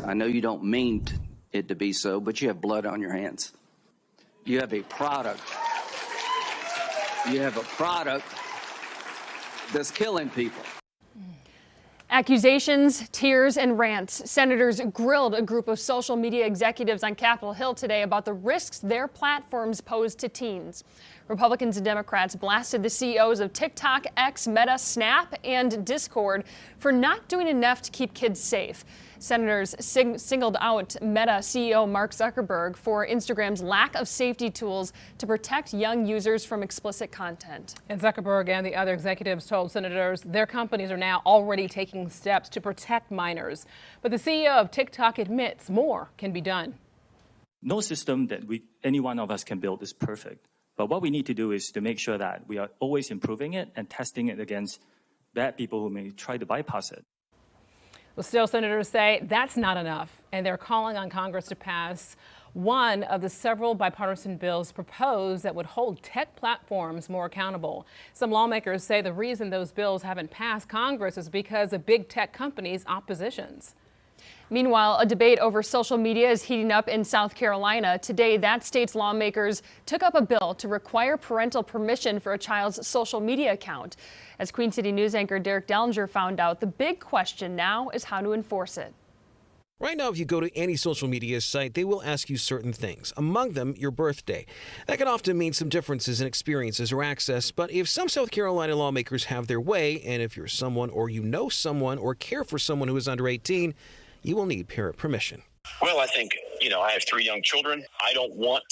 I know you don't mean it to be so, but you have blood on your hands. You have a product. You have a product that's killing people. Accusations, tears, and rants. Senators grilled a group of social media executives on Capitol Hill today about the risks their platforms pose to teens. Republicans and Democrats blasted the CEOs of TikTok, X, Meta, Snap, and Discord for not doing enough to keep kids safe. Senators singled out Meta CEO Mark Zuckerberg for Instagram's lack of safety tools to protect young users from explicit content. And Zuckerberg and the other executives told senators their companies are now already taking steps to protect minors. But the CEO of TikTok admits more can be done. No system that any one of us can build is perfect. But what we need to do is to make sure that we are always improving it and testing it against bad people who may try to bypass it. Well, still, senators say that's not enough, and they're calling on Congress to pass one of the several bipartisan bills proposed that would hold tech platforms more accountable. Some lawmakers say the reason those bills haven't passed Congress is because of big tech companies' oppositions. Meanwhile, a debate over social media is heating up in South Carolina. Today, that state's lawmakers took up a bill to require parental permission for a child's social media account. As Queen City News anchor Derek Dellinger found out, the big question now is how to enforce it. Right now, if you go to any social media site, they will ask you certain things, among them your birthday. That can often mean some differences in experiences or access, but if some South Carolina lawmakers have their way, and if you're someone or you know someone or care for someone who is under 18, you will need parent permission. Well, I think, I have 3 young children. I don't want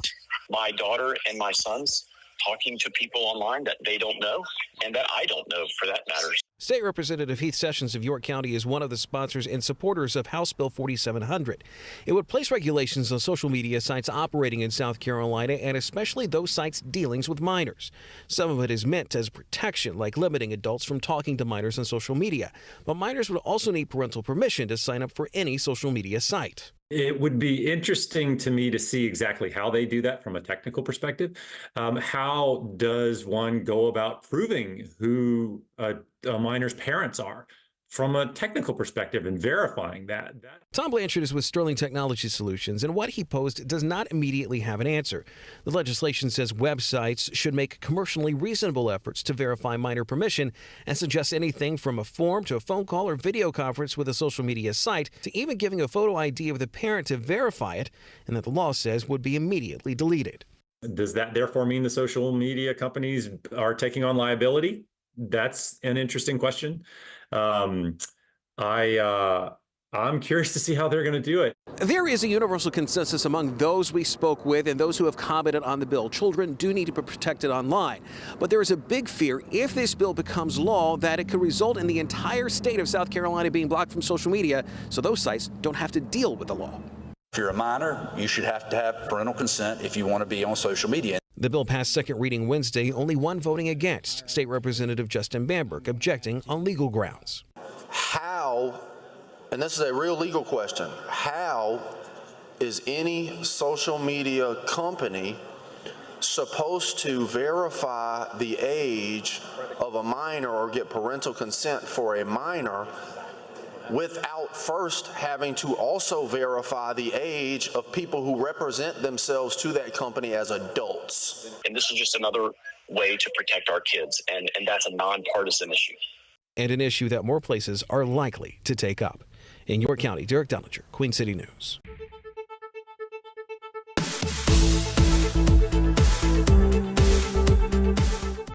my daughter and my sons talking to people online that they don't know and that I don't know, for that matter. State Representative Heath Sessions of York County is one of the sponsors and supporters of House Bill 4700. It would place regulations on social media sites operating in South Carolina, and especially those sites' dealings with minors. Some of it is meant as protection, like limiting adults from talking to minors on social media. But minors would also need parental permission to sign up for any social media site. It would be interesting to me to see exactly how they do that from a technical perspective. How does one go about proving who a minor's parents are from a technical perspective and verifying that? Tom Blanchard is with Sterling Technology Solutions, and what he posed does not immediately have an answer. The legislation says websites should make commercially reasonable efforts to verify minor permission and suggests anything from a form to a phone call or video conference with a social media site to even giving a photo ID of the parent to verify it, and that the law says would be immediately deleted. Does that therefore mean the social media companies are taking on liability? That's an interesting question. I'm curious to see how they're going to do it. There is a universal consensus among those we spoke with and those who have commented on the bill. Children do need to be protected online. But there is a big fear, if this bill becomes law, that it could result in the entire state of South Carolina being blocked from social media, so those sites don't have to deal with the law. If you're a minor, you should have to have parental consent if you want to be on social media. The bill passed second reading Wednesday, only one voting against. State Representative Justin Bamberg objecting on legal grounds. How, and this is a real legal question, how is any social media company supposed to verify the age of a minor or get parental consent for a minor without first having to also verify the age of people who represent themselves to that company as adults? And this is just another way to protect our kids, and that's a nonpartisan issue. And an issue that more places are likely to take up. In York County, Derek Dellinger, Queen City News.